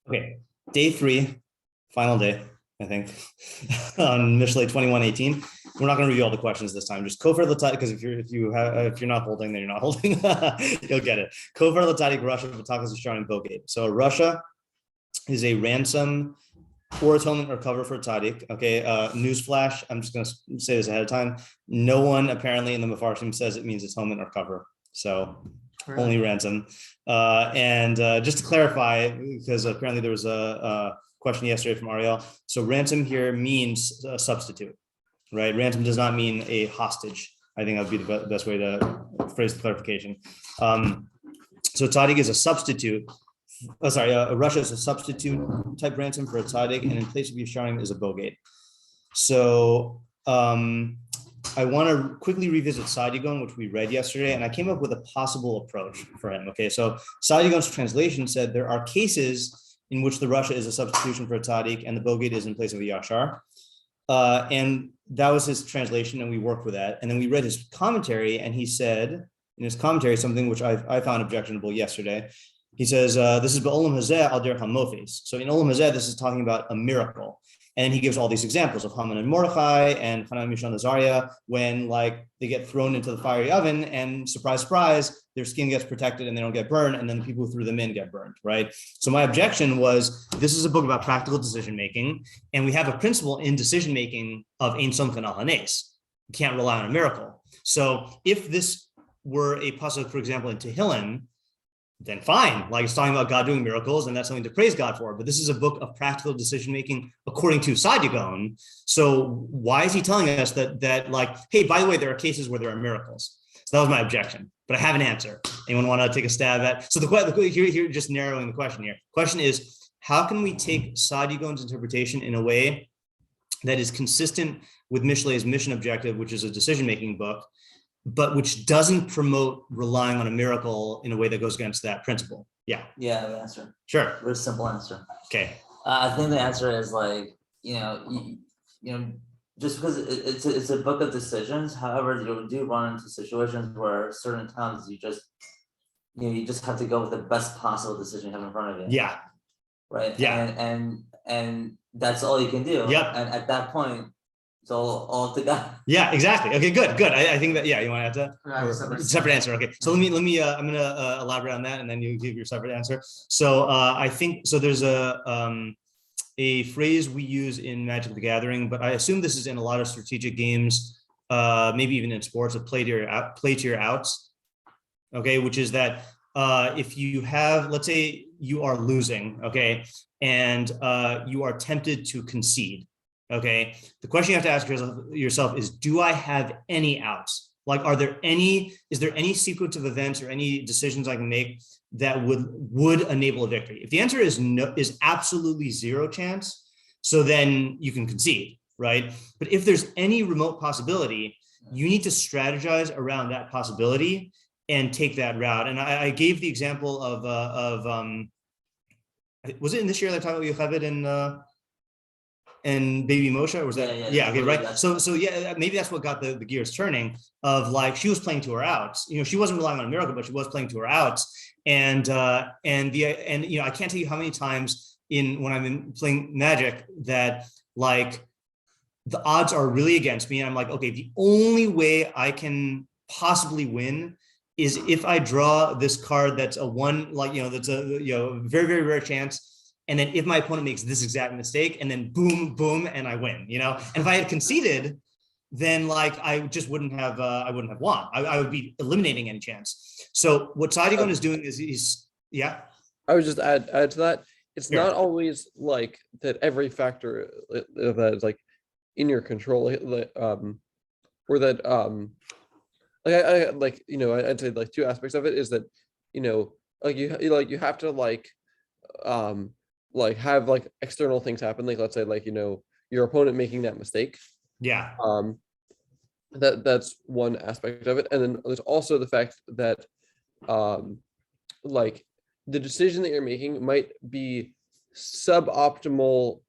Okay, day 3, final day, I think, on Mishlei 21:18. We're not going to review all the questions this time. Just kofer l'tadik, because if you're not holding, then you're not holding. You'll get it. Kofer l'tadik Russia v'takas yishar and bogate. So a Russia is a ransom or atonement or cover for tzaddik. Okay, newsflash. I'm just going to say this ahead of time. No one apparently in the meforshim says it means atonement or cover. So only ransom. And just to clarify, because apparently there was a question yesterday from Ariel. So ransom here means a substitute, right? Ransom does not mean a hostage. I think that would be the best way to phrase the clarification. So tzaddik is a substitute. Russia is a substitute type ransom for a tzaddik, and in place of yisharim is a bogate. So I want to quickly revisit Saadia Gaon, which we read yesterday, and I came up with a possible approach for him. Okay, so Saadia Gaon's translation said there are cases in which the Russia is a substitution for a tzaddik and the bogate is in place of a yashar. And that was his translation, and we worked with that. And then we read his commentary, and he said in his commentary something which I found objectionable yesterday. He says, this is ba'olam hazeh al derech hamofes. So in olam hazeh, this is talking about a miracle. And he gives all these examples of Haman and Mordechai and Hanan, Mishael, and Azariah, when like they get thrown into the fiery oven and surprise, surprise, their skin gets protected and they don't get burned. And then the people who threw them in get burned, right? So my objection was, this is a book about practical decision-making. And we have a principle in decision-making of ein somchen al hanes. You can't rely on a miracle. So if this were a pasuk, for example, in Tehillim, then fine, like it's talking about God doing miracles, and that's something to praise God for. But this is a book of practical decision-making according to Saadia Gaon. So why is he telling us that like, hey, by the way, there are cases where there are miracles? So that was my objection, but I have an answer. Anyone want to take a stab at? So here, just narrowing the question here. Question is, how can we take Saadia Gaon's interpretation in a way that is consistent with Mishlei's mission objective, which is a decision-making book, but which doesn't promote relying on a miracle in a way that goes against that principle? Yeah. Yeah, the answer. Sure. Very simple answer. Okay. I think the answer is like, you know, just because it's a book of decisions. However, you do run into situations where certain times you just have to go with the best possible decision you have in front of you. Yeah. Right. Yeah. And that's all you can do. Yep. And at that point, it's all to God. Yeah, exactly. Okay, good. I think that, yeah, you want to add to separate answer. Okay, so let me I'm going to elaborate on that, and then you give your separate answer. So I think, so there's a phrase we use in Magic the Gathering, but I assume this is in a lot of strategic games, maybe even in sports, of play to your outs. Okay, which is that if you have, let's say you are losing, okay, and you are tempted to concede. Okay, the question you have to ask yourself is, do I have any outs? Like, is there any sequence of events or any decisions I can make that would enable a victory? If the answer is no, is absolutely zero chance, so then you can concede, right? But if there's any remote possibility, you need to strategize around that possibility and take that route. And I gave the example of was it in this year that I talked about Yocheved and baby Moshe, or was that? Yeah, okay, right. So yeah, maybe that's what got the gears turning, of like, she was playing to her outs. You know, she wasn't relying on a miracle, but she was playing to her outs. And you know, I can't tell you how many times when I'm playing Magic that like the odds are really against me, and I'm like, okay, the only way I can possibly win is if I draw this card that's a one, like, you know, that's a, you know, very, very rare chance. And then if my opponent makes this exact mistake, and then boom, boom, and I win, you know? And if I had conceded, then like, I just wouldn't have won. I would be eliminating any chance. So what Saadia Gaon is doing is yeah. I would just add to that. It's not always like that every factor that is like in your control, or that, like I like, you know, I'd say like two aspects of it is that, you know, like you have to like have like external things happen, like let's say like, you know, your opponent making that mistake. Yeah. That's one aspect of it. And then there's also the fact that like the decision that you're making might be suboptimal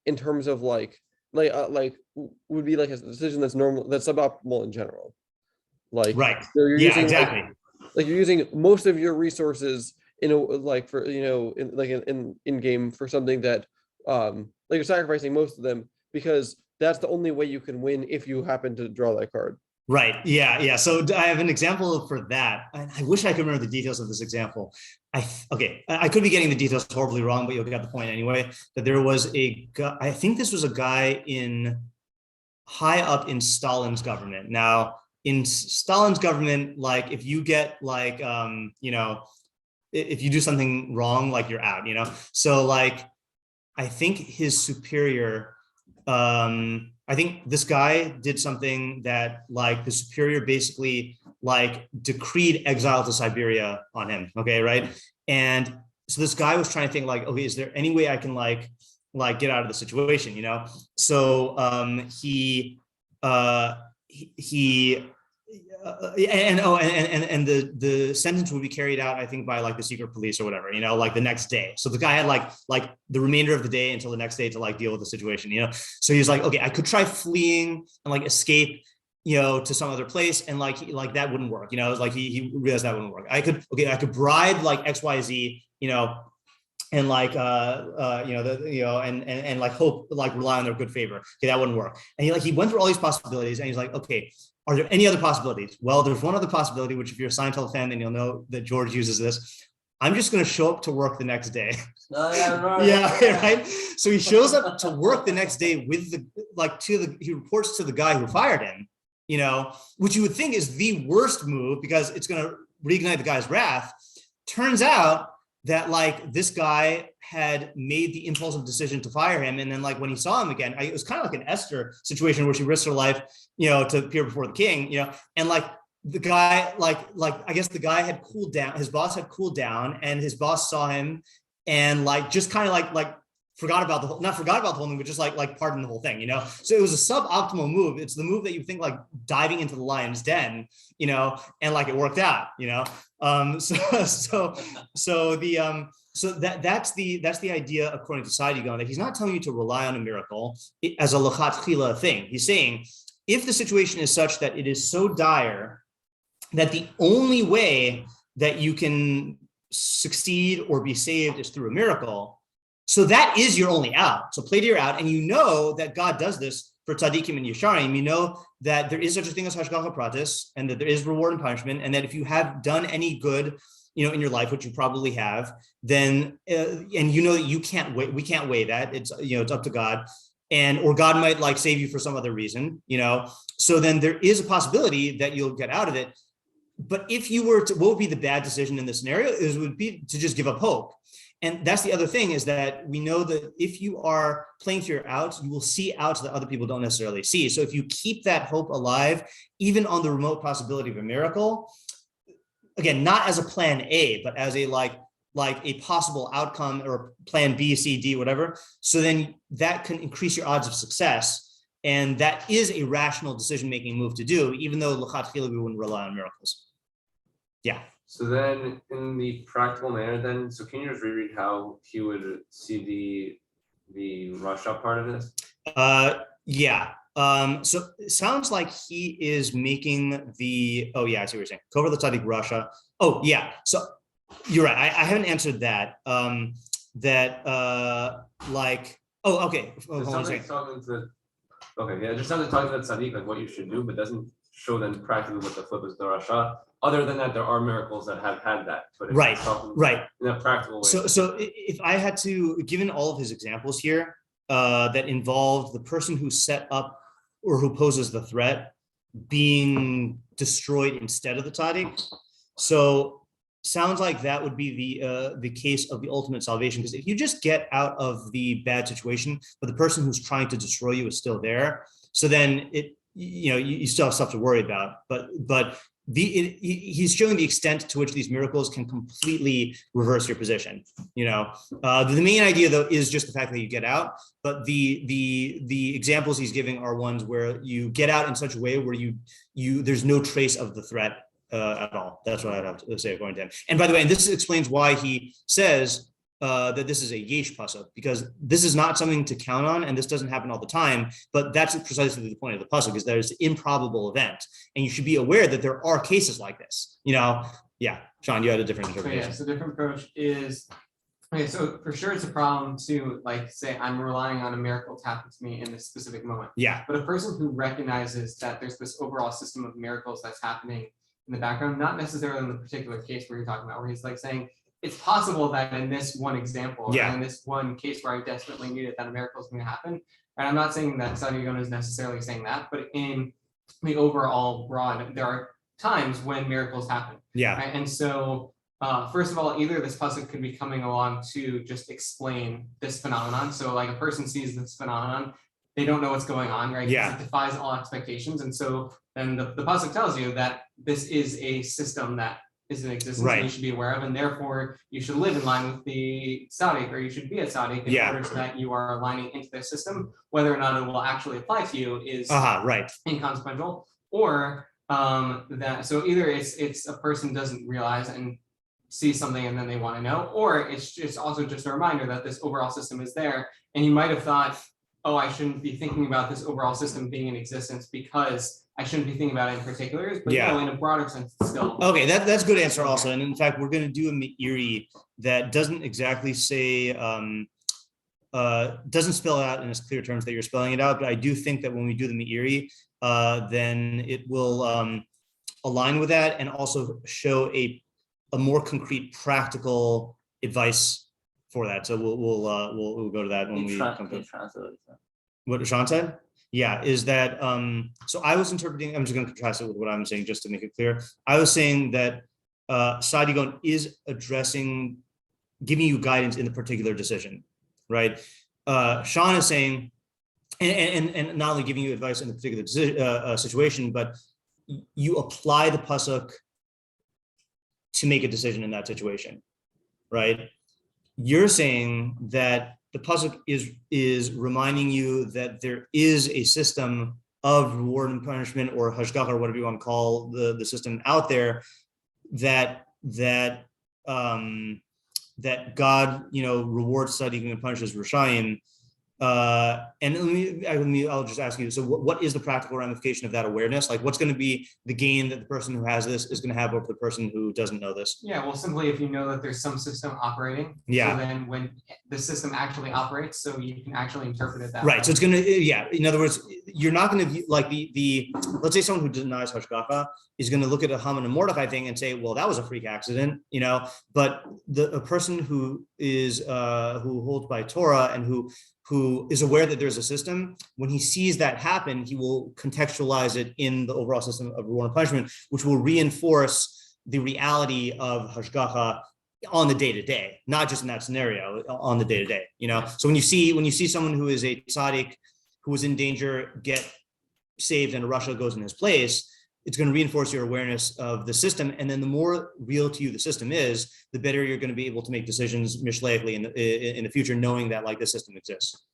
in terms of like would be like a decision that's suboptimal in general. Like, right. You're using, exactly. Like you're using most of your resources in a like for in game for something that like you're sacrificing most of them because that's the only way you can win if you happen to draw that card. Right. Yeah. So I have an example for that. And I wish I could remember the details of this example. I could be getting the details horribly wrong, but you'll get the point anyway. That there was a guy, I think this was a guy high up in Stalin's government. Now, in Stalin's government, like if you get like, if you do something wrong, like you're out, So like, I think his superior, I think this guy did something that like the superior basically like decreed exile to Siberia on him. Okay. Right. And so this guy was trying to think like, okay, is there any way I can like get out of the situation, So the sentence would be carried out, I think, by like the secret police or whatever, like the next day. So the guy had like the remainder of the day until the next day to like deal with the situation, So he's like, okay, I could try fleeing and like escape, to some other place, and like that wouldn't work, It was like he realized that wouldn't work. I could bribe like XYZ, and like and like hope, like rely on their good favor. Okay, that wouldn't work. And he went through all these possibilities, and he's like, okay, are there any other possibilities? Well, there's one other possibility, which if you're a Seinfeld fan, then you'll know that George uses this. I'm just going to show up to work the next day. Right. So he shows up to work the next day with he reports to the guy who fired him, which you would think is the worst move because it's going to reignite the guy's wrath. Turns out that like this guy had made the impulsive decision to fire him. And then like when he saw him again, it was kind of like an Esther situation where she risked her life, to appear before the king, and like the guy, like I guess the guy had cooled down, his boss had cooled down, and his boss saw him and like just kind of like not forgot about the whole thing, but just like pardoned the whole thing, So it was a suboptimal move. It's the move that you think like diving into the lion's den, and like it worked out, So that's the idea according to Saadia Gaon, that he's not telling you to rely on a miracle as a lechatchila thing. He's saying if the situation is such that it is so dire that the only way that you can succeed or be saved is through a miracle, so that is your only out. So play to your out, and that God does this for tzaddikim and yesharim. That there is such a thing as hashgacha pratis, and that there is reward and punishment, and that if you have done any good, in your life, which you probably have, then and that you can't wait. We can't weigh that. It's it's up to God, or God might like save you for some other reason. So then there is a possibility that you'll get out of it. But if you were to, what would be the bad decision in this scenario? Would be to just give up hope. And that's the other thing, is that we know that if you are playing to your outs, you will see outs that other people don't necessarily see. So if you keep that hope alive, even on the remote possibility of a miracle, again, not as a plan A, but as a like a possible outcome or plan B, C, D, whatever. So then that can increase your odds of success. And that is a rational decision-making move to do, even though lechatchila we wouldn't rely on miracles. Yeah. So then in the practical manner then, so can you just reread how he would see the Russia part of this? Yeah. So it sounds like he is making I see what you're saying. Cover the tzaddik Russia. Oh yeah. So you're right. I haven't answered that. Okay. Yeah, just something talking about tzaddik, like what you should do, but doesn't show them practically what the flip is the Rasha. Other than that, there are miracles that have had that. But right. In a practical way. So if I had to, given all of his examples here, that involved the person who set up or who poses the threat being destroyed instead of the tzaddik. So sounds like that would be the case of the ultimate salvation, because if you just get out of the bad situation, but the person who's trying to destroy you is still there, so then you still have stuff to worry about. But he's showing the extent to which these miracles can completely reverse your position. The main idea though is just the fact that you get out, but the examples he's giving are ones where you get out in such a way where there's no trace of the threat at all. That's what I'd have to say according to him. And by the way, and this explains why he says that this is a yesh pasuk, because this is not something to count on, and this doesn't happen all the time. But that's precisely the point of the pasuk, is that it's an improbable event, and you should be aware that there are cases like this. Yeah, Sean, you had a different So interpretation. yeah, so different approach is, okay, so for sure it's a problem to like say I'm relying on a miracle to happen to me in this specific moment. Yeah, But a person who recognizes that there's this overall system of miracles that's happening in the background, not necessarily in the particular case where you're talking about, where he's like saying, it's possible that in this one example, Yeah. or in this one case where I desperately need it, that a miracle is going to happen. And I'm not saying that Saadia Gaon is necessarily saying that, but in the overall broad, there are times when miracles happen. yeah, Right? And so, first of all, either this pasuk could be coming along to just explain this phenomenon. So like a person sees this phenomenon, they don't know what's going on, right? 'Cause Yeah. It defies all expectations. And so then the pasuk tells you that this is a system that is in existence Right. that you should be aware of, and therefore you should live in line with the tzaddik, or you should be a tzaddik in Yeah. order so that you are aligning into their system. Whether or not it will actually apply to you is right. inconsequential, or that so either it's a person doesn't realize and see something and then they want to know, or it's just also just a reminder that this overall system is there, and you might have thought, oh, I shouldn't be thinking about this overall system being in existence because I shouldn't be thinking about it in particulars, but Yeah. no, in a broader sense, it's still. Okay, that's a good answer also. And in fact, we're going to do a me'iri that doesn't exactly say, doesn't spell out in as clear terms that you're spelling it out, but I do think that when we do the me'iri, then it will align with that and also show a more concrete practical advice for that. So we'll go to that when we come to what Sean said. Yeah, is that so I was interpreting, I'm just going to contrast it with what I'm saying just to make it clear. I was saying that Saadia Gaon is addressing, giving you guidance in the particular decision, right? Sean is saying, and not only giving you advice in the particular situation, but you apply the pasuk to make a decision in that situation, right? You're saying that the pasuk is reminding you that there is a system of reward and punishment, or hashgacha, or whatever you want to call the system out there, that God, rewards tzaddikim and punishes rishayim. And I'll just ask you, so what is the practical ramification of that awareness? Like, what's going to be the gain that the person who has this is going to have over the person who doesn't know this? Yeah, well, simply if you know that there's some system operating, Yeah. so then when the system actually operates, so you can actually interpret it that Right. way. So it's going to, in other words, you're not going to like the let's say someone who denies hashgacha is going to look at a Haman and Mordechai thing and say, well, that was a freak accident, but a person who is who holds by Torah and who is aware that there's a system, when he sees that happen, he will contextualize it in the overall system of reward and punishment, which will reinforce the reality of hashgacha on the day-to-day, not just in that scenario, on the day-to-day, So when you see someone who is a tzaddik who is in danger get saved and Russia goes in his place, it's going to reinforce your awareness of the system. And then the more real to you the system is, the better you're going to be able to make decisions mishleically in the future, knowing that like the system exists.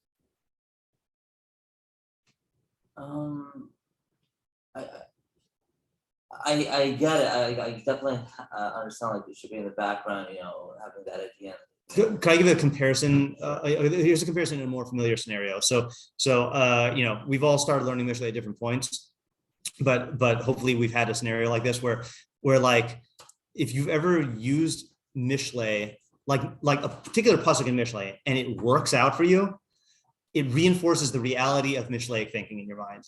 I get it. I definitely understand, like, it should be in the background, having that at the end. Can I give a comparison? Here's a comparison in a more familiar scenario. So we've all started learning Mishlei at different points, but hopefully we've had a scenario like this where like, if you've ever used Mishlei, like a particular pasuk in Mishlei, and it works out for you, it reinforces the reality of Mishlei thinking in your mind,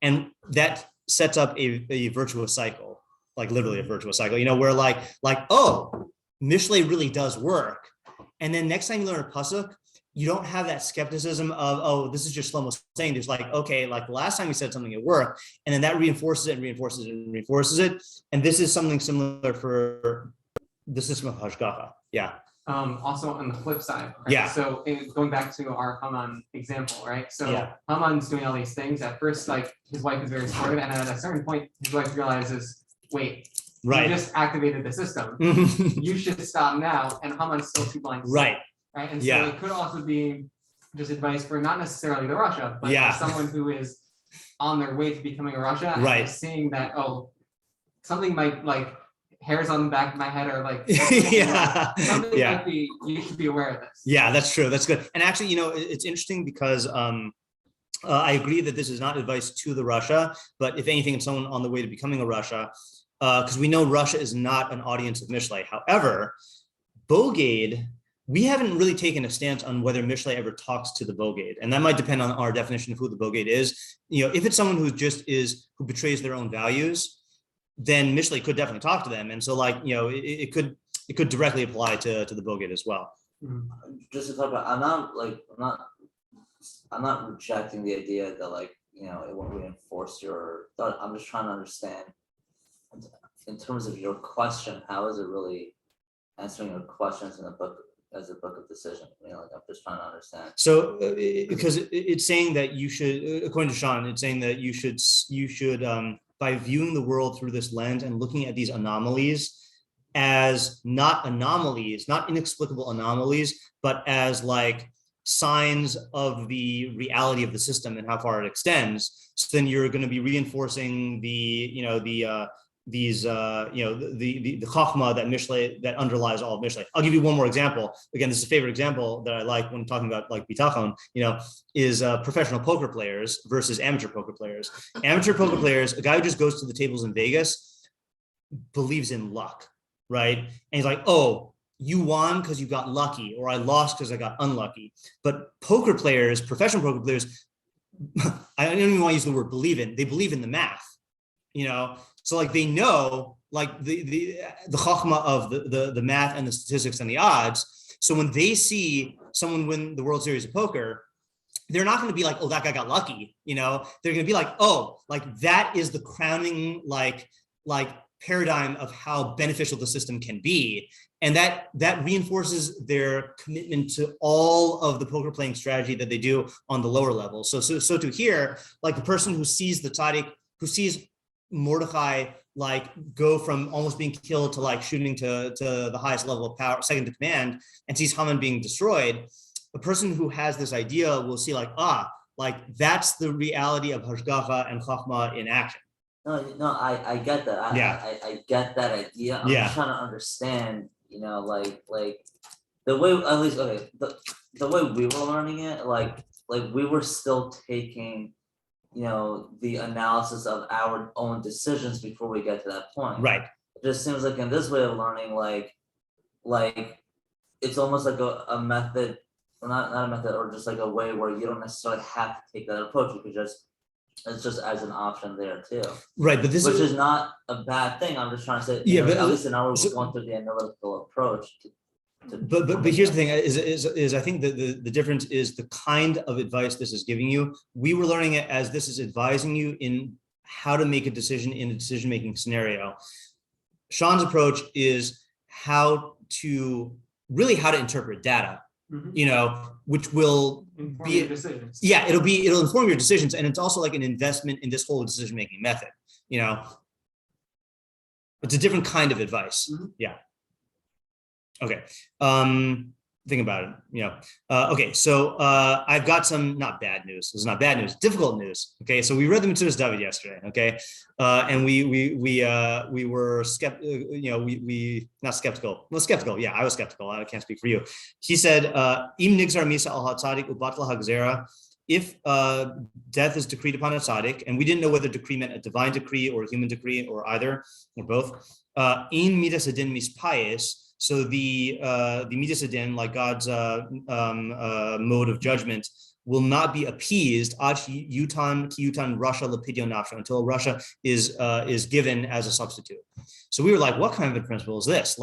and that sets up a virtuous cycle, like literally a virtuous cycle, where like, oh, Mishlei really does work. And then next time you learn a pasuk, you don't have that skepticism of, oh, this is just Shlomo saying. There's like, okay, like the last time we said something, it worked. And then that reinforces it and reinforces it and reinforces it. And this is something similar for the system of hashgacha. Yeah. Also on the flip side, right? Yeah. So going back to our Haman example, right? So Yeah. Haman's doing all these things. At first, like his wife is very supportive, and at a certain point, his wife realizes, wait, Right. you just activated the system. You should stop now. And Haman's still too blind to see, Right. right? And so Yeah. it could also be just advice for not necessarily the Russia, but Yeah. for someone who is on their way to becoming a Russia, and Right. is seeing that, oh, something might, like hairs on the back of my head are like Yeah. something Yeah. might be, you should be aware of this. Yeah, that's true. That's good. And actually, it's interesting because I agree that this is not advice to the Russia, but if anything, it's someone on the way to becoming a Russia. because we know Russia is not an audience of Mishlei. However, Bogade, we haven't really taken a stance on whether Mishlei ever talks to the Bogade, and that might depend on our definition of who the Bogade is. If it's someone who who betrays their own values, then Mishlei could definitely talk to them, and so it could directly apply to the Bogade as well. Just to talk about, I'm not rejecting the idea that it won't reinforce your thought. I'm just trying to understand in terms of your question, how is it really answering your questions in a book as a book of decision? I'm just trying to understand. So because it's saying that you should, according to Sean, it's saying that you should by viewing the world through this lens and looking at these anomalies as not anomalies, not inexplicable anomalies, but as signs of the reality of the system and how far it extends. So then you're going to be reinforcing the chachma that Mishlei, that underlies all of Mishlei. I'll give you one more example. Again, this is a favorite example that I like when talking about bitachon, is professional poker players versus amateur poker players. Amateur poker players, a guy who just goes to the tables in Vegas, believes in luck, right? And he's like, oh, you won because you got lucky, or I lost because I got unlucky. But poker players, professional poker players, I don't even want to use the word believe in, they believe in the math, So they know the chachma of the math and the statistics and the odds. So when they see someone win the World Series of Poker, they're not going to be like, oh, that guy got lucky. They're going to be like, oh, that is the crowning paradigm of how beneficial the system can be. And that reinforces their commitment to all of the poker playing strategy that they do on the lower level. So to here, the person who sees the tzaddik, who sees Mordechai go from almost being killed to shooting to the highest level of power, second to command, and sees Haman being destroyed, the person who has this idea will see that's the reality of hashgacha and chachma in action. No, I get that. I get that idea. I'm just trying to understand, the way, at least, okay, the way we were learning it, we were still taking, the analysis of our own decisions before we get to that point. Right. It just seems like in this way of learning, it's almost like a method, or not a method, or just a way where you don't necessarily have to take that approach. You could it's just as an option there too. Right, but which is not a bad thing. I'm just trying to say, but at least in our going through the analytical approach. But here's the thing: is I think that the difference is the kind of advice this is giving you. We were learning it as this is advising you in how to make a decision in a decision-making scenario. Sean's approach is how to interpret data. Which will inform your decisions. Yeah, it'll inform your decisions, and it's also an investment in this whole decision-making method. It's a different kind of advice. Yeah. Okay. Think about it. Okay. So I've got some not bad news. This is not bad news. Difficult news. Okay. So we read the Metzudas David yesterday. Okay. And we were skeptical. We not skeptical. Well, skeptical. Yeah, I was skeptical. I can't speak for you. He said, "Im nigzar misa al hatzadik ubatla hagzera." If death is decreed upon a tzaddik, and we didn't know whether decree meant a divine decree or a human decree or either or both. In midas adin mispayis. So the midas adin, God's mode of judgment, will not be appeased yutan Russia lepidyon nafsha, until Russia is given as a substitute. So we were like, what kind of a principle is this?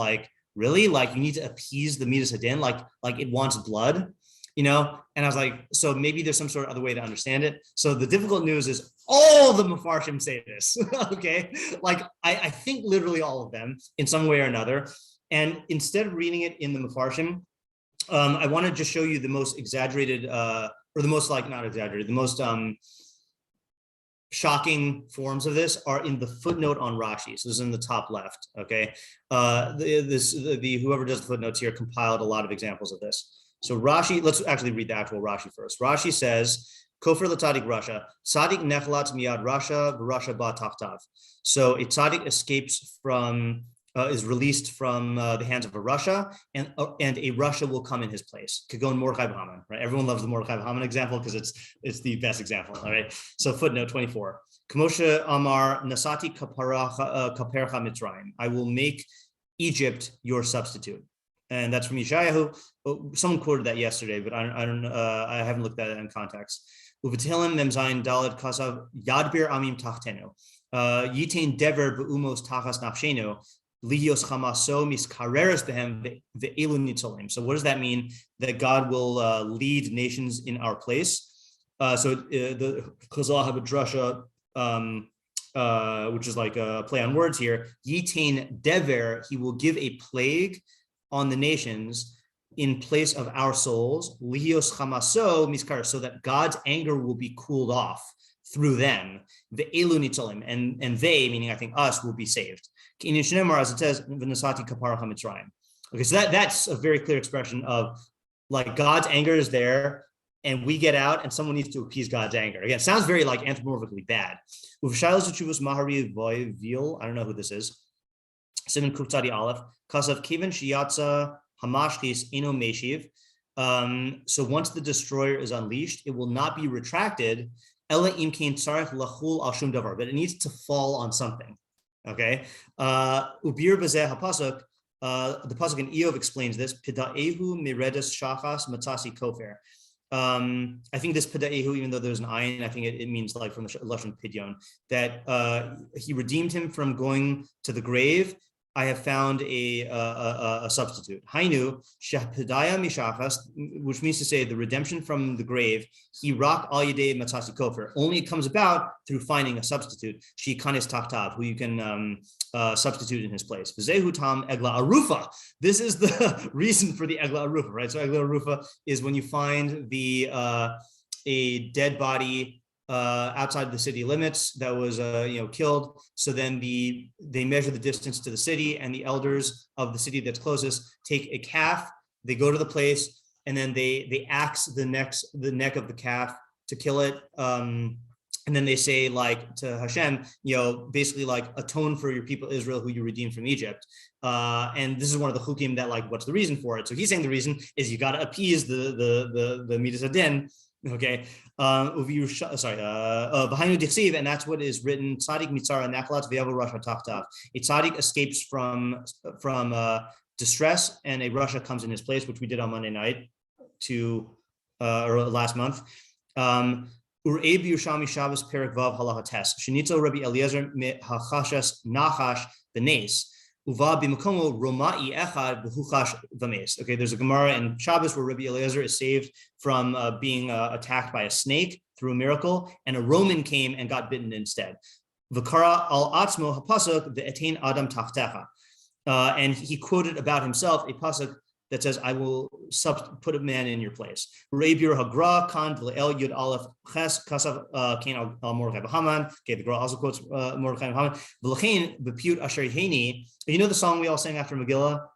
Really? You need to appease the midas adin, like it wants blood, And I was like, so maybe there's some sort of other way to understand it. So the difficult news is all the meforshim say this. Okay, I think literally all of them in some way or another. And instead of reading it in the meforshim, I want to just show you the most exaggerated, or the most not exaggerated, the most shocking forms of this are in the footnote on Rashi. So this is in the top left. Okay, whoever does the footnotes here compiled a lot of examples of this. So Rashi, let's actually read the actual Rashi first. Rashi says, "Kofer l'tzadik Rasha, tzadik nechlat miyad Rasha v'Rasha ba tachtav." So a tzaddik escapes from is released from the hands of a Russia, and a Russia will come in his place. Kagon Mordechai Haman, right? Everyone loves the Mordechai Haman example because it's the best example. All right. So footnote 24. Kamosha Amar Nasati Kapercha Mitzrayim. I will make Egypt your substitute. And that's from Yeshayahu. Someone quoted that yesterday, but I haven't looked at it in context. Uvatilim Memzain Dalad Kasav Yadbir Amim Tachtenu. Yitain Dever Beumos Tachas Nafshenu. Lios Chamaso Miskareres Behem Ve'elu Nitzolim. So what does that mean? That God will lead nations in our place. So the Chazal have a drasha, which is like a play on words here. Yitain Dever, he will give a plague on the nations in place of our souls. Lios Chamaso Miskareres, so that God's anger will be cooled off through them. Ve'elu Nitzolim, and they, meaning I think us, will be saved. As it says, okay, so that's a very clear expression of like God's anger is there, and we get out, and someone needs to appease God's anger. Again, it sounds very like anthropomorphically bad. I don't know who this is. Simon Kutzadi Aleph, Kasav Kevin Shiatza Hamashkis Eno Meshiv. So once the destroyer is unleashed, it will not be retracted. Ela Imkain Tsarech Lachul Al Shum Davar, but it needs to fall on something. Okay. Ubir Bazeh HaPasuk, the pasuk in Eov explains this. Pidaehu Miredas Shachas Matzasi Kofer. I think this Pidaehu, even though there's an ayin, I think it means like from the Lashon Pidyon, that he redeemed him from going to the grave. I have found a substitute. Hainu Shahpidaya Mishachas, which means to say the redemption from the grave. He rak al yedei matzasi kofer. Only it comes about through finding a substitute. She kanis tachtav, who you can substitute in his place. V'zehu tam egla arufa. This is the reason for the egla arufa, right? So egla arufa is when you find a dead body outside the city limits that was killed. So then they measure the distance to the city, and the elders of the city that's closest take a calf. They go to the place, and then they axe the neck of the calf to kill it. And then they say like to Hashem, basically like atone for your people Israel who you redeemed from Egypt. And this is one of the chukim that like, what's the reason for it? So he's saying the reason is you got to appease the Midas Adin. Okay, V'hainu dichsiv, and that's what is written. Tzadik mitzara nachlat v'yavu rasha tachtav. A tzadik escapes from distress, and a rasha comes in his place, which we did on Monday night, or last month. Ureib Yerushalmi Shabbos Perek Vav Halacha Tes. Shenitzo Rabbi Eliezer hachashas nachash v'nes. Uva b'makomo romai echad b'huchash v'mes. Okay, there's a Gemara in Shabbos where Rabbi Eliezer is saved from being attacked by a snake through a miracle, and a Roman came and got bitten instead. V'kara al atzmo hapasuk ve'etein adam tachtecha. And he quoted about himself a pasuk that says, I will put a man in your place. Re'bir hagra kan v'le'el yud aleph ches kasav kain al Mordechai Haman. Okay, the Gra also quotes Mordechai Haman. V'lechein b'piyut asher heini. You know the song we all sang after Megillah?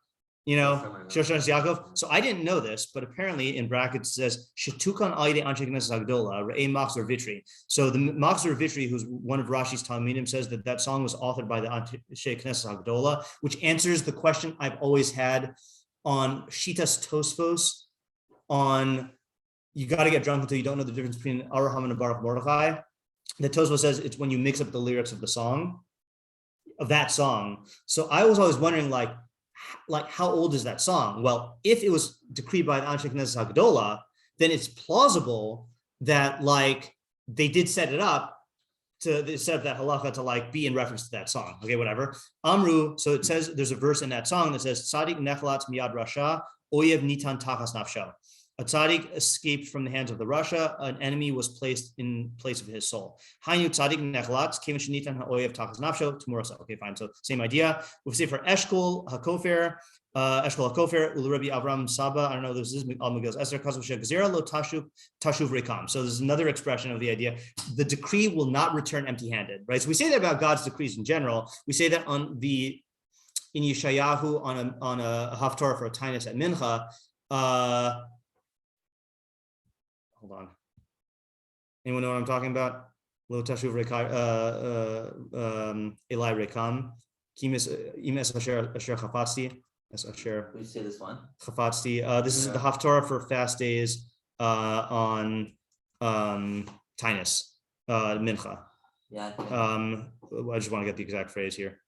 Shoshan Yaakov. So I didn't know this, but apparently in brackets it says Shetukan Aide Anshe Knesset Hagdola Re'ei Machzor Vitri. So the Machzor Vitri, who's one of Rashi's Talmidim, says that song was authored by the Anshe Knesset Hagdola, which answers the question I've always had on Shitas Tosfos, on you got to get drunk until you don't know the difference between Araham and Baruch Mordechai. The Tosfos says it's when you mix up the lyrics of that song. So I was always wondering, like how old is that song? Well, if it was decreed by the Anshe Knesset Hagdola, then it's plausible that like they did set up that halacha to like be in reference to that song. Okay, whatever. Amru, so it says there's a verse in that song that says Tzadik nechlat miyad rasha oyev nitan tachas nafsho. A tzaddik escaped from the hands of the Rasha. An enemy was placed in place of his soul. Hainu tzaddik nechlat kevin shenitan ha'oyev tachas nafsho. Tomorrow, okay, fine. So same idea. We say for Eshkol hakofer, Ulurebi Avram Saba. I don't know. This is Al Megillas Esther Kasav Shegzera Lo Tashuv Rekam. So there's another expression of the idea: the decree will not return empty-handed. Right. So we say that about God's decrees in general. We say that in Yeshayahu on a haftarah for a tainus at mincha. Hold on. Anyone know what I'm talking about? Lo tashuv Eli rekam. asher chafatzti. Asher We see this one. chafatzti. This is the Haftorah for fast days on Tainus, Mincha. Yeah. I just want to get the exact phrase here.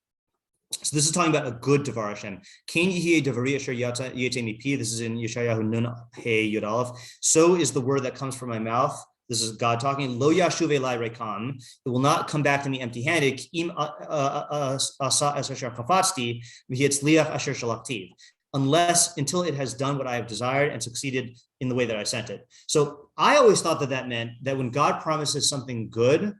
So this is talking about a good Devar Hashem. Kain yihye devari asher yatsa mipi. This is in Yeshayahu Nun Hey Yud Aleph. So is the word that comes from my mouth. This is God talking. Lo yashuv elai rekam. It will not come back to me empty-handed. Im asa asher chafatzti v'yitzliach asher shalachtiv. Unless until it has done what I have desired and succeeded in the way that I sent it. So I always thought that meant that when God promises something good,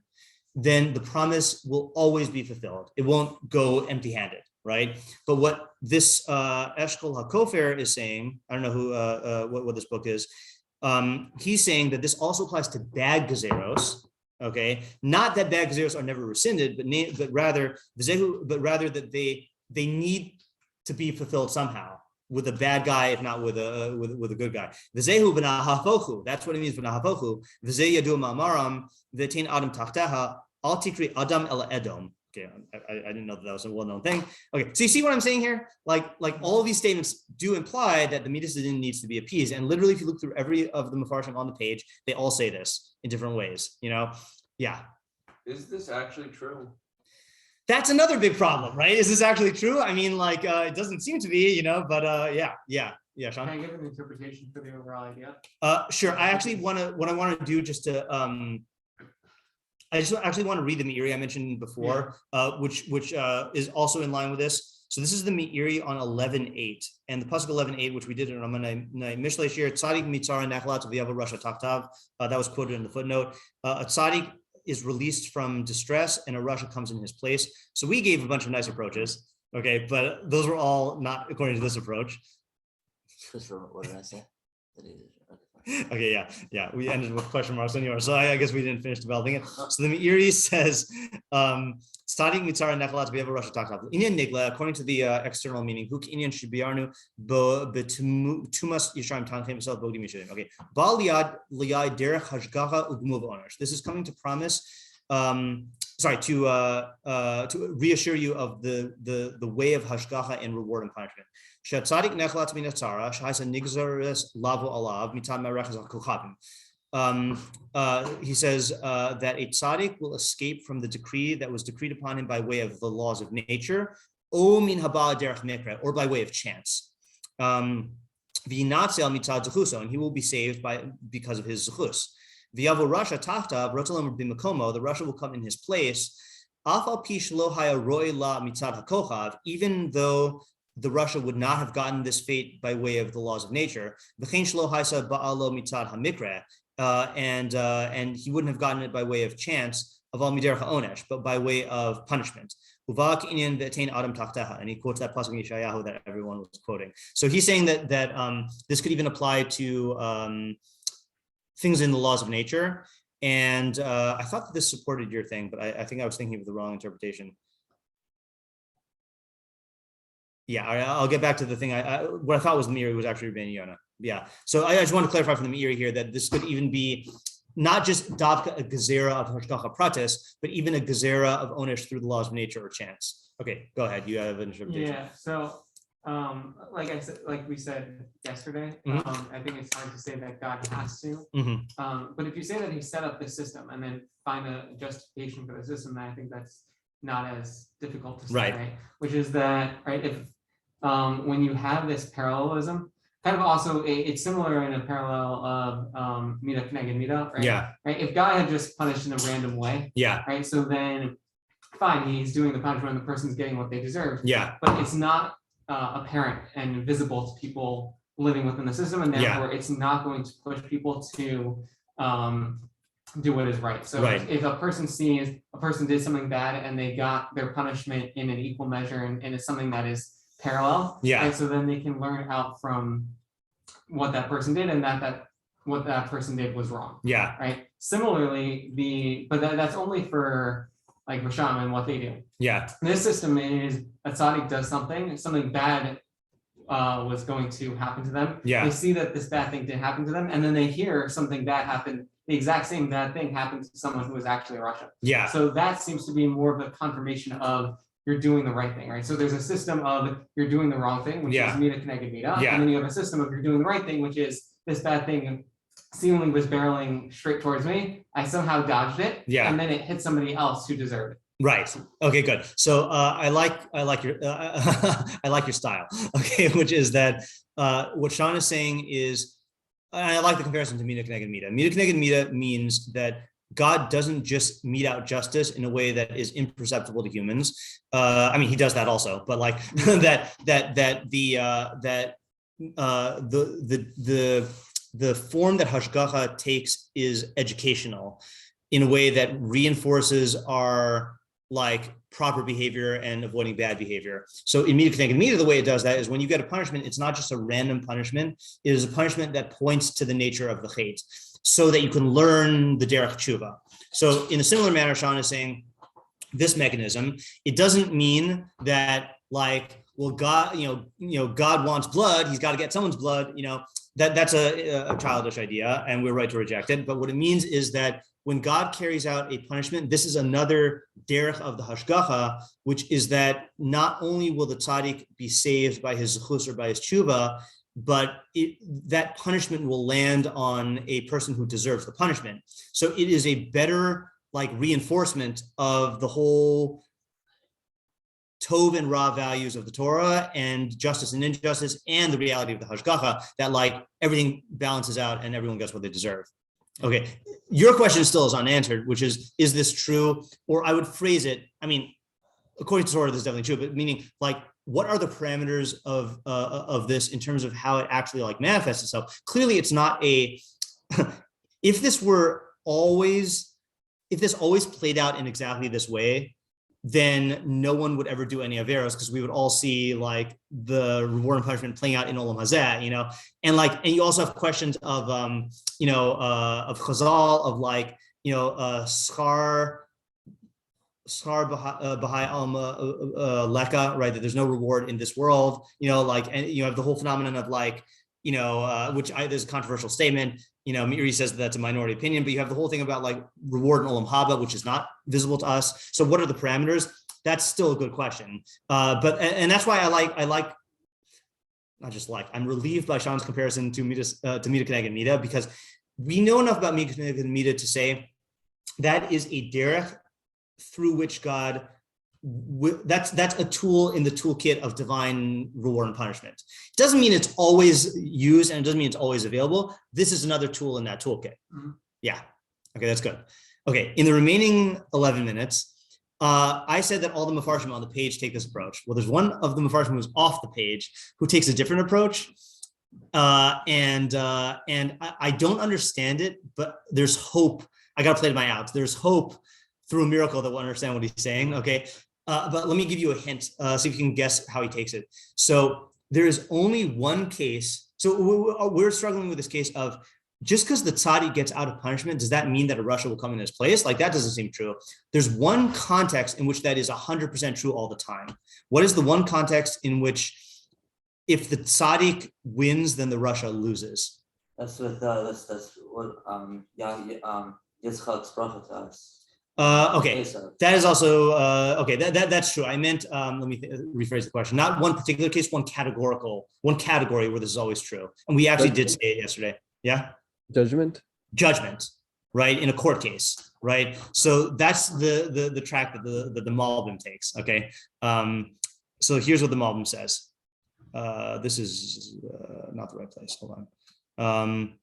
then the promise will always be fulfilled. It won't go empty-handed, right? But what this Eshkol HaKofer is saying, I don't know who what this book is, he's saying that this also applies to bad gezeros, okay? Not that bad gezeros are never rescinded, but rather that they need to be fulfilled somehow with a bad guy, if not with a good guy. V'zehu v'nahafochu. That's what it means v'nahafochu. V'zeh yadu ma'amaram v'tein adam tachteha al tikri adam el edom. Okay, I didn't know that was a well-known thing. Okay, so you see what I'm saying here? Like all of these statements do imply that the Midas Din needs to be appeased. And literally, if you look through every of the meforshim on the page, they all say this in different ways. You know, yeah. Is this actually true? That's another big problem, right? Is this actually true? I mean, like, it doesn't seem to be, you know, but yeah, Sean. Can I give an interpretation for the overall idea? Sure. I actually what I want to do just to, I just actually want to read the Meiri I mentioned before, which is also in line with this. So this is the Meiri on 11:8, and the pasuk 11:8, which we did in Morning Mishlei shiur, Tzadik mitzara nachlat v'yavo rasha taktav. That was quoted in the footnote. A Tzadik is released from distress and a Rasha comes in his place. So we gave a bunch of nice approaches, okay, but those were all not according to this approach. What did I say? Okay, yeah. We ended with question marks on yours, so I guess we didn't finish developing it. So the Meiri says, "Stadik mitzara nechalat b'yavo rasha taktav." Inyan nigla, according to the external meaning, huk inyan shibiarnu betumas yisharim tanchem b'sel bogdim yisharim. Okay, bal liad derech hashgacha ugmuv onash. This is coming to promise. To reassure you of the way of hashgacha and reward and punishment. He says that a tzaddik will escape from the decree that was decreed upon him by way of the laws of nature, or by way of chance. And he will be saved because of his zechus. The Rasha will come in his place, even though the Rasha would not have gotten this fate by way of the laws of nature, and he wouldn't have gotten it by way of chance, but by way of punishment. And he quotes that pasuk in Yeshayahu that everyone was quoting. So he's saying that this could even apply to things in the laws of nature. And I thought that this supported your thing, but I think I was thinking of the wrong interpretation. Yeah, I'll get back to the thing. What I thought was the Meiri was actually Rabbeinu Yonah. Yeah, so I just want to clarify from the Meiri here that this could even be not just davka a gezerah of hashgacha pratis, but even a gezerah of onesh through the laws of nature or chance. Okay, go ahead. You have an interpretation. Yeah. So, like we said yesterday, I think it's hard to say that God has to. But if you say that He set up this system and then find a justification for the system, then I think that's not as difficult to say, right? Which is that, right? If when you have this parallelism, kind of also it's similar in a parallel of mida k'neged mida, right? Yeah. Right. If God had just punished in a random way, right? So then, fine, He's doing the punishment, and the person's getting what they deserve. Yeah. But it's not apparent and visible to people living within the system, and therefore it's not going to push people to do what is right. So if a person sees a person did something bad and they got their punishment in an equal measure, and it's something that is parallel, and so then they can learn out from what that person did, and that what that person did was wrong. Yeah. Right. Similarly, but that's only for like Rasham and what they do. Yeah. This system is a tzaddik does something bad was going to happen to them. Yeah. They see that this bad thing did happen to them, and then they hear something bad happened. The exact same bad thing happened to someone who was actually a Rasha. Yeah. So that seems to be more of a confirmation of you're doing the right thing, right? So there's a system of you're doing the wrong thing, which is mida connected mida, and then you have a system of you're doing the right thing, which is this bad thing seemingly was barreling straight towards me. I somehow dodged it, and then it hit somebody else who deserved it. Right. Okay. Good. So I like your I like your style. Okay, which is that what Sean is saying is, and I like the comparison to mida connected mida. Mida connected mida means that God doesn't just mete out justice in a way that is imperceptible to humans. I mean, he does that also, but like the form that hashgacha takes is educational in a way that reinforces our like proper behavior and avoiding bad behavior. So in mida connected mida, the way it does that is when you get a punishment, it's not just a random punishment. It is a punishment that points to the nature of the chait, so that you can learn the derech tshuva. So in a similar manner, Sean is saying this mechanism, it doesn't mean that like, well, God, God wants blood, he's got to get someone's blood, that's a childish idea and we're right to reject it. But what it means is that when God carries out a punishment, this is another derech of the hashgacha, which is that not only will the tzaddik be saved by his zechus or by his tshuva, but that punishment will land on a person who deserves the punishment. So it is a better like reinforcement of the whole tov and ra values of the Torah and justice and injustice and the reality of the hashgacha, that like everything balances out and everyone gets what they deserve. Okay, your question still is unanswered, which is this true? Or I would phrase it, I mean, according to Torah, this is definitely true, but meaning like, what are the parameters of this in terms of how it actually like manifests itself? Clearly, it's not a. If this always played out in exactly this way, then no one would ever do any averos because we would all see like the reward and punishment playing out in Olam Hazeh, and you also have questions of of Chazal, of like schar b'hai alma leka, right? That there's no reward in this world, and you have the whole phenomenon of like, there's a controversial statement, Meiri says that's a minority opinion, but you have the whole thing about like reward in Olam Haba, which is not visible to us. So what are the parameters? That's still a good question. But that's why I'm relieved by Sean's comparison to mida connected mida, because we know enough about mida connected mida to say that is a derech through which God, that's a tool in the toolkit of divine reward and punishment. It doesn't mean it's always used, and it doesn't mean it's always available. This is another tool in that toolkit. Mm-hmm. Yeah. Okay, that's good. Okay, in the remaining 11 minutes, I said that all the meforshim on the page take this approach. Well, there's one of the meforshim who's off the page who takes a different approach. And I don't understand it, but there's hope. I got to play to my outs. There's hope through a miracle that we'll understand what he's saying, okay? But let me give you a hint, see if you can guess how he takes it. So there is only one case. So we're struggling with this case of just because the tzaddik gets out of punishment, does that mean that a rasha will come in his place? Like that doesn't seem true. There's one context in which that is 100% true all the time. What is the one context in which if the tzaddik wins, then the rasha loses? That's what Yitzchak's bracha to us. Okay, that is also okay. That's true. I meant let me rephrase the question. Not one particular case, one category where this is always true, and we actually did say it yesterday. Yeah, judgment, right? In a court case, right? So that's the track that the Malbim takes. Okay, so here's what the Malbim says. This is not the right place. Hold on.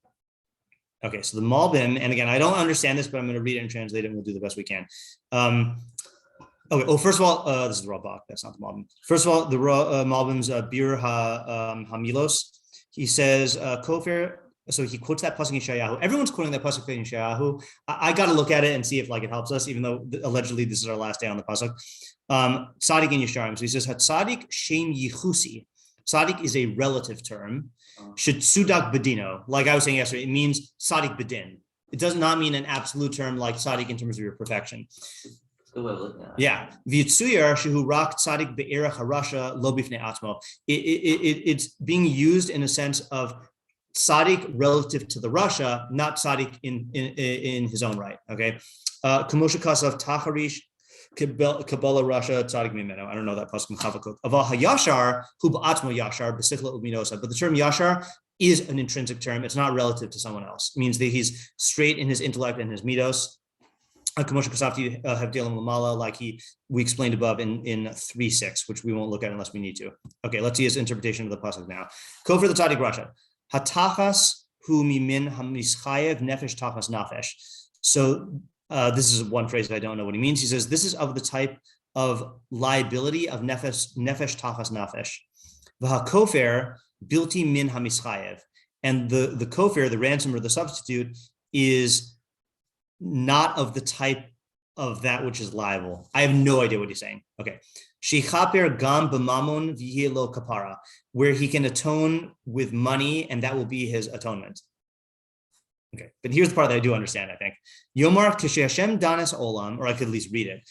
Okay, so the Malbim, and again, I don't understand this, but I'm going to read it and translate it, and we'll do the best we can. First of all, this is the Rabak, that's not the Malbim. First of all, the Malbim's Bir HaMilos, he says, Kofir, so he quotes that pasuk in Yeshayahu. Everyone's quoting that pasuk in Yeshayahu. I got to look at it and see if like it helps us, even though allegedly this is our last day on the pasuk. Tzaddik in Yesharim, so he says, Tzaddik Shem Yichusi. Tzaddik is a relative term. Should sudak bedino, like I was saying yesterday, it means tzaddik bedin. It does not mean an absolute term like tzaddik in terms of your perfection. Yeah, v'yitzuyar shehu rak tzaddik be'erach harasha lo bifnei atmo. It's being used in a sense of tzaddik relative to the rasha, not tzaddik in his own right. Okay, kamosha kasav tacharish Kabbalah Russia Tzadik Mimeno. I don't know that pasuk in Chavakot. Aval hayashar hu ba'atzmo yashar b'sichla u'minosa. But the term yashar is an intrinsic term. It's not relative to someone else. It means that he's straight in his intellect and his midos. Like we explained above in 3:6, which we won't look at unless we need to. Okay, let's see his interpretation of the pasuk now. Kofer the Tzadik Russia. Hatachas hu mimin hamischayev nefesh tachas nafesh. So this is one phrase that I don't know what he means. He says this is of the type of liability of nefesh tachas nafesh. V'hakofer bilti min hamischayev. And the kofer, the ransom or the substitute, is not of the type of that which is liable. I have no idea what he's saying. Okay. Shechaper gam b'mamon v'yeh lo kapara, where he can atone with money and that will be his atonement. Okay. But here's the part that I do understand, I think. Yomar kishe Hashem danes olam, or I could at least read it.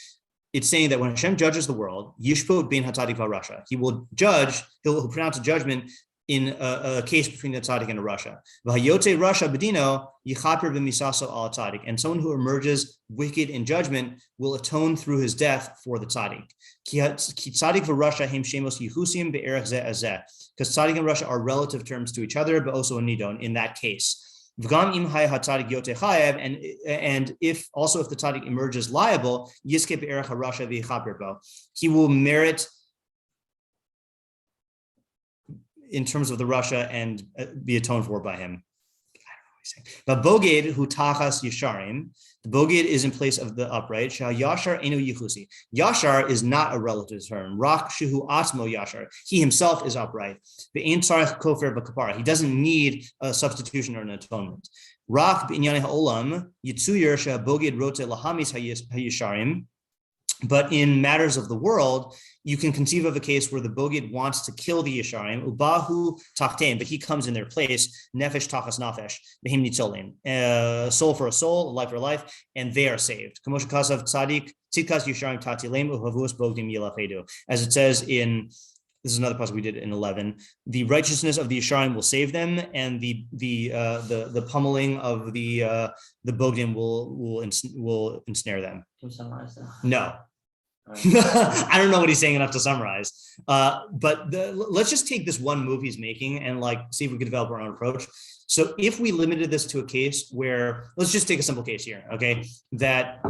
It's saying that when Hashem judges the world, yishpot bein hatzadik v'rasha, he will judge, he'll pronounce a judgment in a case between a tzaddik and a rasha. V'hayote rasha bedino yichaper b'misaso al tzaddik, and someone who emerges wicked in judgment will atone through his death for the tzaddik. Ki tzaddik v'rasha hem shemos yihusim be'erech zeh azeh, because tzaddik and rasha are relative terms to each other, but also a nidon in that case. V'gam im hay hatzadik yote chayev, and if the tzaddik emerges liable, yiske be'erech harasha v'yichaper bo, he will merit in terms of the rasha and be atoned for by him. I don't know what he's saying. But boged hu tachas yesharim, the boged is in place of the upright. Shah yashar enu yichusi. Yashar is not a relative term. Rak shehu atmo yashar. He himself is upright. Be'ein tzarech kofer b'kapara. He doesn't need a substitution or an atonement. Rak b'inyanei ha'olam yitzuyir shah boged rote lahamis hayesharim. But in matters of the world, you can conceive of a case where the boged wants to kill the Yesharim, ubahu tachtein, but he comes in their place, nefesh tachas nafesh, behim nitzolin, soul for a soul, life for a life, and they are saved. Kamosh kasav tzadik, tzidkas Yesharim tatilem, uhavus bogdim yilafedu. As it says in, this is another pasuk we did in 11, the righteousness of the Yesharim will save them, and the pummeling of the bogdim will ensnare them. Can you summarize that? No. I don't know what he's saying enough to summarize. But let's just take this one move he's making and see if we can develop our own approach. So if we limited this to a case where, let's just take a simple case here, okay? That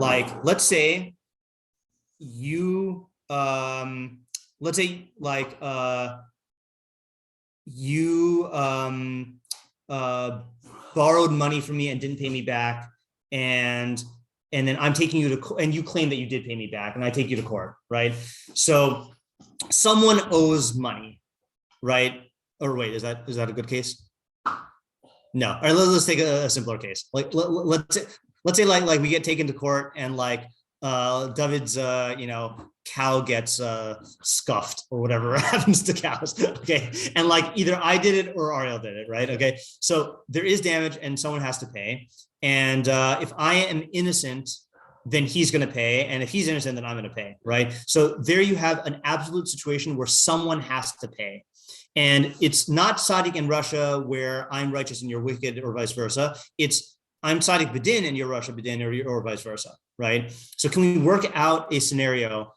let's say you, you borrowed money from me and didn't pay me back, and then I'm taking you to court, and you claim that you did pay me back, and I take you to court, right? So someone owes money, right? Or wait, is that a good case? No. All right, let's take a simpler case. Let's say we get taken to court and David's cow gets scuffed or whatever happens to cows. Okay. And either I did it or Ariel did it, right? Okay. So there is damage and someone has to pay. And if I am innocent, then he's going to pay. And if he's innocent, then I'm going to pay, right? So there you have an absolute situation where someone has to pay. And it's not tzaddik in Russia where I'm righteous and you're wicked or vice versa. It's I'm tzaddik b'din and you're Russia b'din or vice versa, right? So can we work out a scenario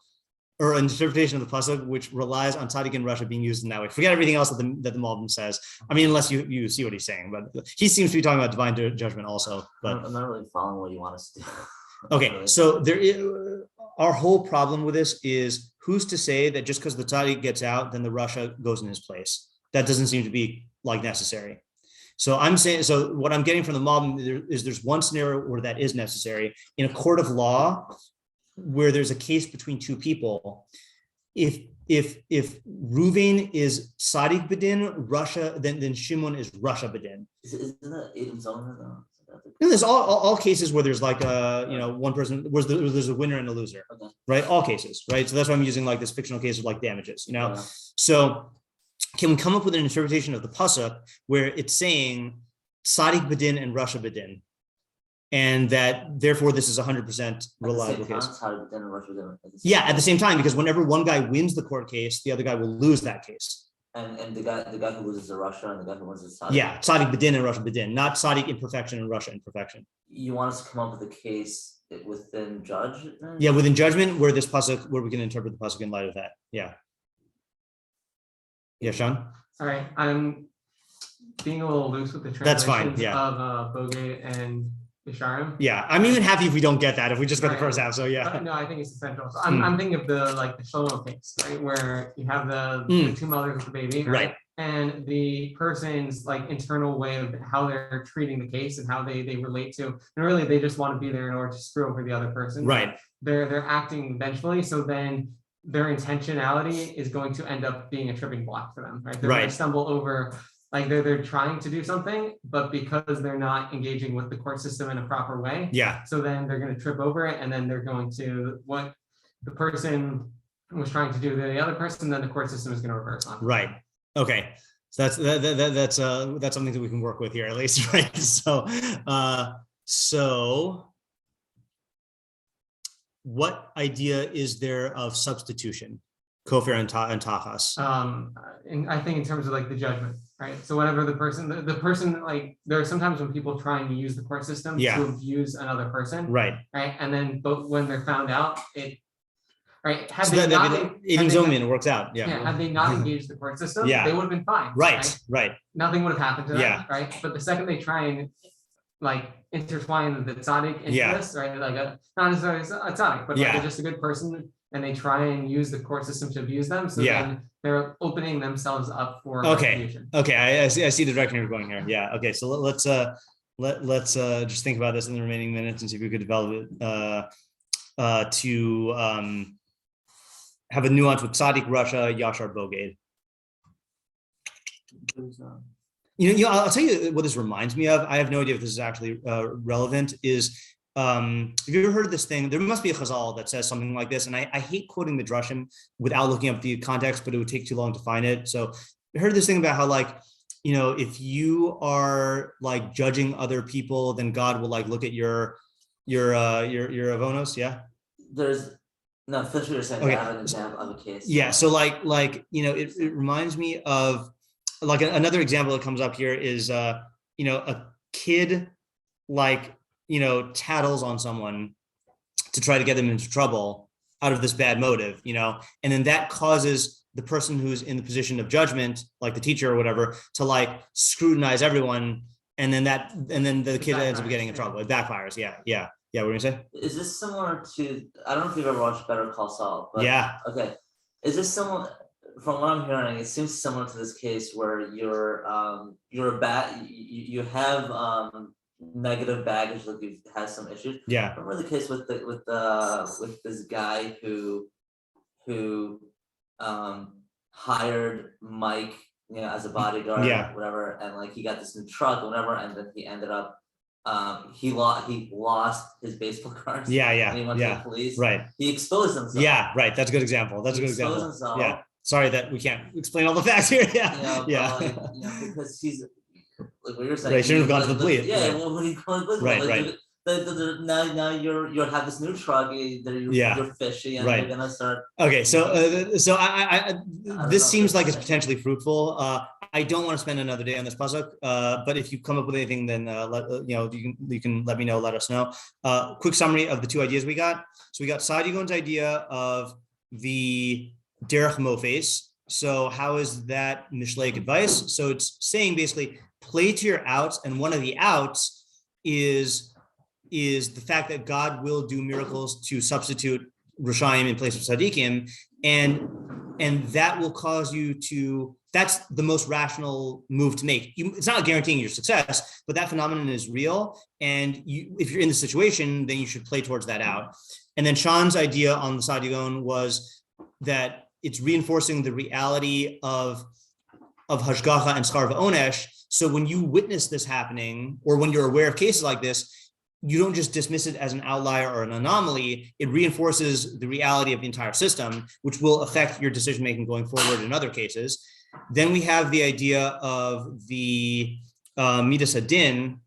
or an interpretation of the pasuk which relies on tzaddik in Russia being used in that way? Forget everything else that the Malbim says. I mean, unless you see what he's saying, but he seems to be talking about divine judgment also. But I'm not really following what you want us to do. Okay, so there is our whole problem with this is who's to say that just because the tzaddik gets out, then the rasha goes in his place? That doesn't seem to be necessary. So I'm saying, so what I'm getting from the Malbim is there's one scenario where that is necessary in a court of law, where there's a case between two people. If Reuven is tzaddik b'din, Russia, then Shimon is Russia b'din. Isn't that Aiden's owner though? There's all cases where there's one person where there's a winner and a loser, okay. Right? All cases, right? So that's why I'm using this fictional case of damages, Yeah. So can we come up with an interpretation of the pasuk where it's saying tzaddik b'din and Russia b'din, and that therefore this is 100% reliable case? Yeah, at the same time, because whenever one guy wins the court case, the other guy will lose that case. And the guy who loses to Russia and the guy who wins is tzaddik. Yeah, tzaddik b'din and Russia b'din, not tzaddik imperfection and Russia imperfection. You want us to come up with a case within judgment. Yeah, within judgment, where this pasuk, where we can interpret the pasuk in light of that. Yeah. Yeah, Sean. All right, I'm being a little loose with the That's fine, translations yeah. of Bogate and Yesharim. Yeah, I'm even happy if we don't get that, if we just get the Right. first half. So yeah. No, I think it's essential. So I'm thinking of the Shlomo case, right, where you have the two mothers with the baby, Right. And the person's internal way of how they're treating the case and how they relate to, and really they just want to be there in order to screw over the other person. Right. They're acting vengefully, so then their intentionality is going to end up being a tripping block for them, right? They're going Right. to stumble over, they're trying to do something, but because they're not engaging with the court system in a proper way, Yeah. so then they're going to trip over it, and then they're going to what the person was trying to do to the other person, then the court system is going to reverse on them. Right. Okay. So that's something that we can work with here at least, right? So what idea is there of substitution? Kofir and tachas. And I think in terms of the judgment, right? So whenever the person, there are sometimes when people try and use the court system Yeah. to abuse another person, Right. And then, but when they're found out, right? Had So they not, it works out. Yeah. had they not engaged the court system, Yeah. they would have been fine. Right. Nothing would have happened to them, Yeah. right? But the second they try and intertwine the tzaddik into Yeah. this, right? Not necessarily a tzaddik, but Yeah. just a good person, and they try and use the court system to abuse them. So Yeah. then they're opening themselves up for Okay. retribution. Okay. I see the direction you're going here. Yeah. Okay. So let's just think about this in the remaining minutes and see if we could develop it to have a nuance with Tzaddik Russia, Yashar Bogade. I'll tell you what this reminds me of. I have no idea if this is actually relevant. Have you ever heard this thing? There must be a chazal that says something like this, and I hate quoting the drushim without looking up the context, but it would take too long to find it. So I heard this thing about how if you are judging other people, then God will look at your avonos. Yeah. No, finish what you're saying. Okay. I have an example of a case. Yeah. So it reminds me of another example that comes up here is a kid tattles on someone to try to get them into trouble out of this bad motive, and then that causes the person who's in the position of judgment, like the teacher or whatever, to scrutinize everyone, and then the kid ends up getting in trouble. It backfires. Yeah. What were you gonna say? Is this similar to? I don't know if you've ever watched Better Call Saul, but yeah. Okay. Is this similar? From what I'm hearing, it seems similar to this case where you're you have negative baggage, you've had some issues. Yeah. Remember the case with this guy who hired Mike, as a bodyguard, Yeah. or whatever, and he got this new truck or whatever, and then he ended up he lost his baseball cards. Yeah. And he went to the police. Right. He exposed himself. Yeah. Right. That's a good example. He exposed himself. Yeah. Sorry that we can't explain all the facts here. Yeah. Because he's what you're saying. Right, shouldn't have gone to the police. Yeah. Right. Well, when he gone to the police, Right. Now you have this new truck. You're fishy, and Right. you're gonna start. Okay, so I this seems like it's that's potentially fruitful. I don't want to spend another day on this pasuk, but if you come up with anything, then you can let me know. Let us know. Quick summary of the two ideas we got. So we got Saadia Gaon's idea of the derech mofes. So how is that Mishlei advice? So it's saying basically play to your outs, and one of the outs is the fact that God will do miracles to substitute Rishayim in place of Tzadikim, and that will cause you to. That's the most rational move to make. It's not guaranteeing your success, but that phenomenon is real. And if you're in the situation, then you should play towards that out. And then Sean's idea on the Saadia Gaon was that it's reinforcing the reality of hashgacha and schar v'onesh. So when you witness this happening, or when you're aware of cases like this, you don't just dismiss it as an outlier or an anomaly. It reinforces the reality of the entire system, which will affect your decision-making going forward in other cases. Then we have the idea of the midas hadin,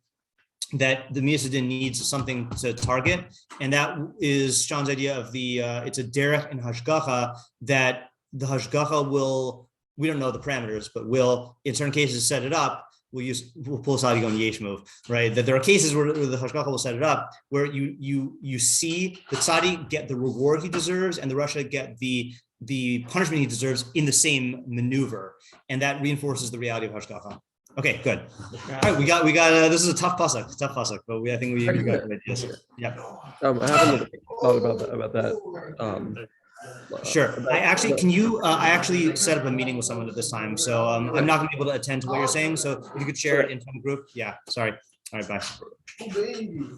that the midas hadin needs something to target. And that is Sean's idea of it's a derech and hashgacha, that the hashgacha will, we don't know the parameters, but will in certain cases set it up we'll pull Saadia Gaon yesh move, right? That there are cases where the Hashgacha will set it up where you see the tzaddik get the reward he deserves and the Rasha get the punishment he deserves in the same maneuver, and that reinforces the reality of Hashgacha. Okay, good. All right, we got. This is a tough pasuk, but I think we got good ideas. Yeah. I haven't thought about that. Sure. I actually set up a meeting with someone at this time, so I'm not going to be able to attend to what you're saying. So if you could share it in some group, yeah. Sorry. All right. Bye.